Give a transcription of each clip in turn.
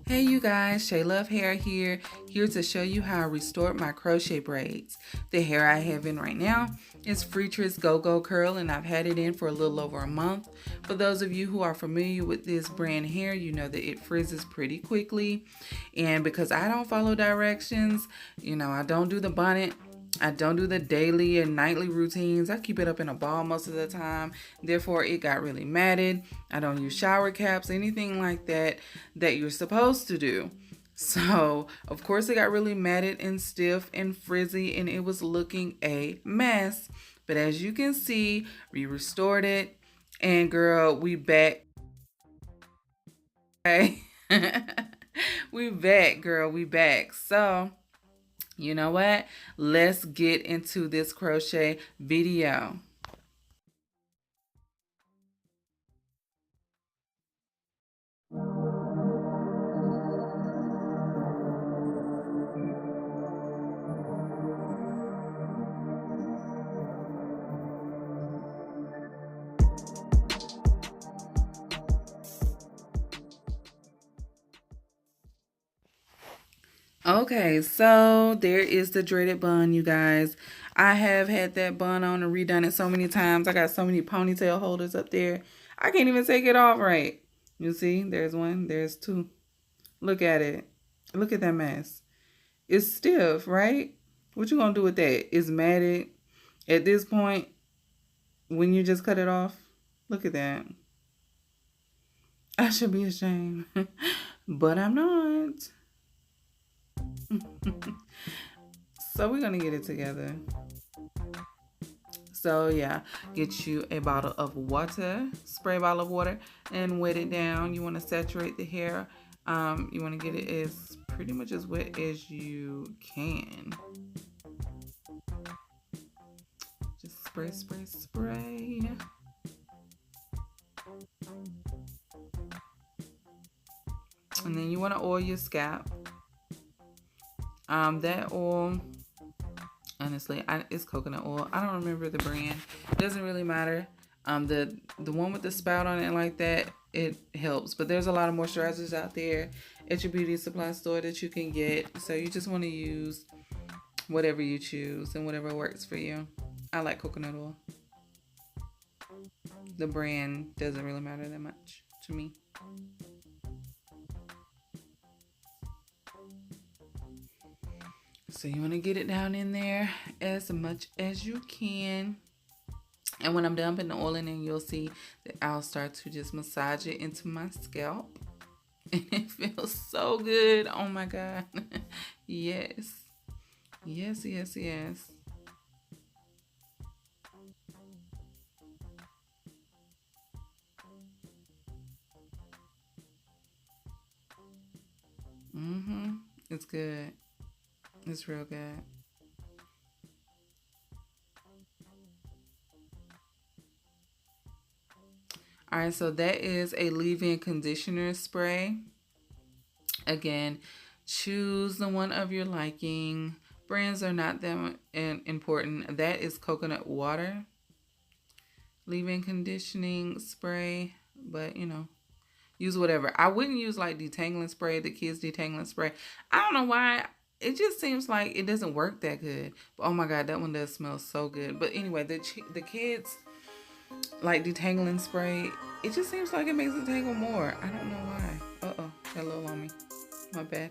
Hey you guys, shayluvhair here to show you how I restored my crochet braids. The hair I have in right now is Freetress GoGo Curl, and I've had it in for a little over a month. For those of you who are familiar with this brand hair, you know that it frizzes pretty quickly. And because I don't follow directions, I don't do the bonnet, I don't do the daily and nightly routines. I keep it up in a ball most of the time. Therefore, it got really matted. I don't use shower caps, anything like that you're supposed to do. So, of course, it got really matted and stiff and frizzy, and it was looking a mess. But as you can see, we restored it. And girl, we back. Okay? We back, girl. We back. So, you know what? Let's get into this crochet video. Okay, so there is the dreaded bun, you guys. I have had that bun on and redone it so many times. I got so many ponytail holders up there. I can't even take it off right. You see, there's one, there's two. Look at it. Look at that mess. It's stiff, right? What you gonna do with that? It's matted. At this point, when you just cut it off, look at that. I should be ashamed, but I'm not. So we're gonna get it together. So yeah, get you a bottle of water, spray bottle of water, and wet it down. You want to saturate the hair. You want to get it as pretty much as wet as you can. Just spray, spray, spray. And then you want to oil your scalp. That oil, honestly, it's coconut oil. I don't remember the brand. It doesn't really matter. The one with the spout on it like that, it helps. But there's a lot of moisturizers out there at your beauty supply store that you can get. So you just want to use whatever you choose and whatever works for you. I like coconut oil. The brand doesn't really matter that much to me. So you want to get it down in there as much as you can. And when I'm done putting the oil in, you'll see that I'll start to just massage it into my scalp. And it feels so good. Oh my God. Yes. Yes, yes, yes. It's good. It's real good. All right, so that is a leave-in conditioner spray. Again, choose the one of your liking. Brands are not that important. That is coconut water. Leave-in conditioning spray, but use whatever. I wouldn't use like detangling spray, the kids detangling spray. I don't know why. It just seems like it doesn't work that good. But oh my God, that one does smell so good. But anyway, the kids like detangling spray. It just seems like it makes it tangle more. I don't know why. Uh-oh, got a little on me. My bad.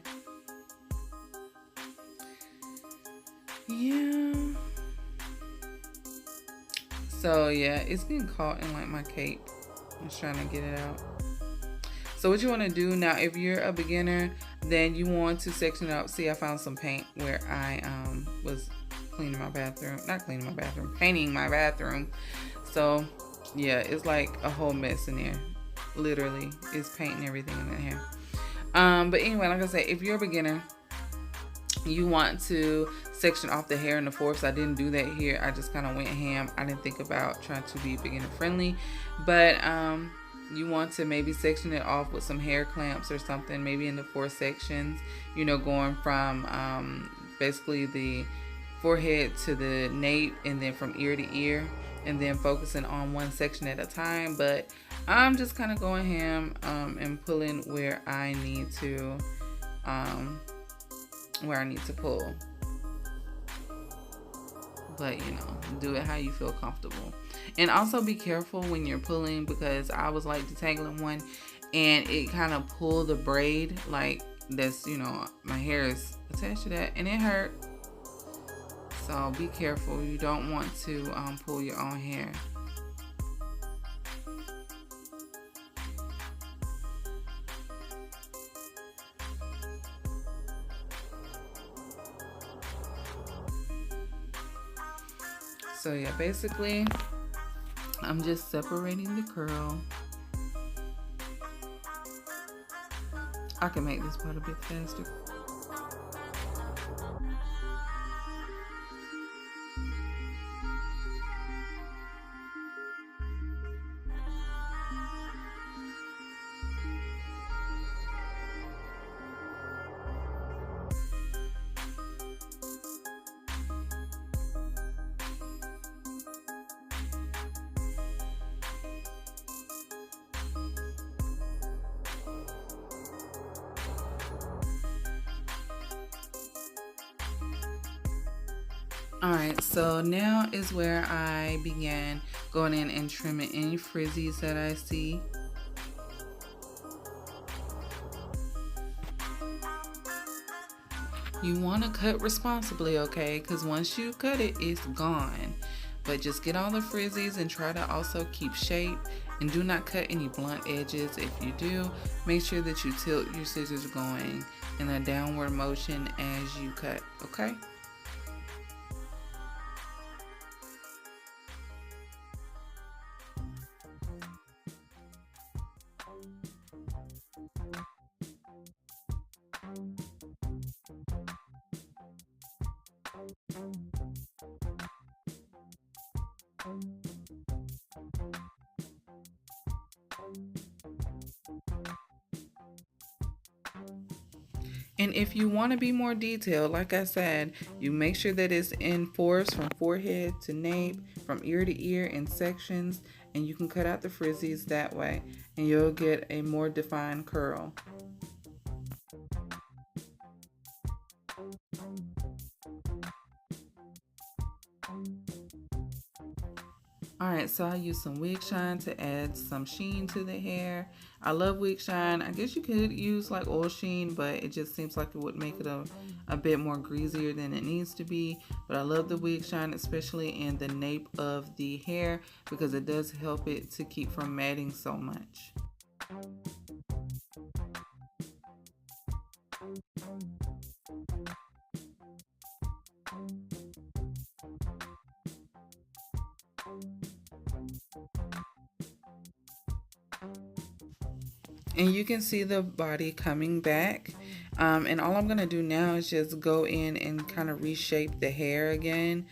Yeah. So yeah, it's getting caught in like my cape. I'm just trying to get it out. So what you want to do now, if you're a beginner, then you want to section it up. See, I found some paint where I was cleaning my bathroom. Not cleaning my bathroom, painting my bathroom. So yeah, it's like a whole mess in there. Literally, it's paint and everything in that hair. But anyway, like I said, if you're a beginner, you want to section off the hair in the fourths. I didn't do that here. I just kind of went ham. I didn't think about trying to be beginner friendly, but you want to maybe section it off with some hair clamps or something, maybe in the 4 sections, going from basically the forehead to the nape, and then from ear to ear, and then focusing on one section at a time. But I'm just kind of going ham and pulling where I need to um, pull. But you know, do it how you feel comfortable. And also be careful when you're pulling, because I was like detangling one and it kind of pulled the braid, like that's, you know, my hair is attached to that and it hurt. So be careful. You don't want to pull your own hair. So yeah, basically I'm just separating the curl. I can make this part a bit faster. Alright, so now is where I began going in and trimming any frizzies that I see. You want to cut responsibly, okay? Because once you cut it, it's gone. But just get all the frizzies and try to also keep shape. And do not cut any blunt edges. If you do, make sure that you tilt your scissors going in a downward motion as you cut, okay? And if you want to be more detailed, like I said, you make sure that it's in fourths from forehead to nape, from ear to ear in sections, and you can cut out the frizzies that way, and you'll get a more defined curl. Alright, so I use some wig shine to add some sheen to the hair. I love wig shine. I guess you could use like oil sheen, but it just seems like it would make it a bit more greasier than it needs to be. But I love the wig shine, especially in the nape of the hair, because it does help it to keep from matting so much. And you can see the body coming back, and all I'm gonna do now is just go in and kind of reshape the hair again,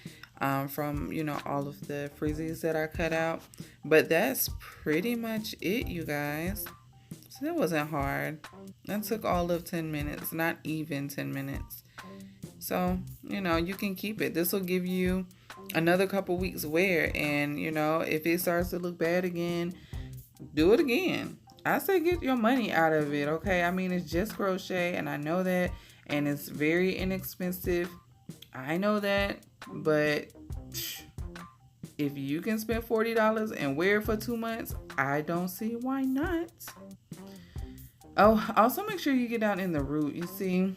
from, you know, all of the frizzies that I cut out. But that's pretty much it, you guys. So that wasn't hard. That took all of 10 minutes, not even 10 minutes. So, you know, you can keep it. This will give you another couple weeks wear, and you know, if it starts to look bad again, do it again. I say get your money out of it, okay? I mean, it's just crochet, and I know that, and it's very inexpensive. I know that, but if you can spend $40 and wear it for 2 months, I don't see why not. Oh, also make sure you get down in the root. You see,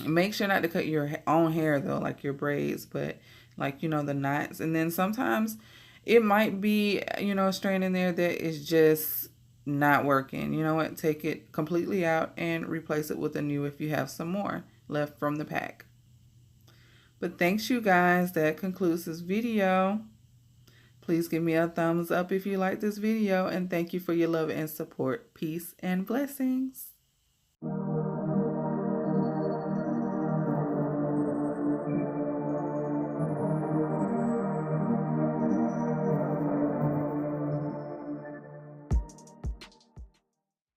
make sure not to cut your own hair though, like your braids, but like, you know, the knots. And then sometimes it might be, you know, a strand in there that is just not working. You know what? Take it completely out and replace it with a new if you have some more left from the pack. But thanks, you guys. That concludes this video. Please give me a thumbs up if you like this video, and thank you for your love and support. Peace and blessings.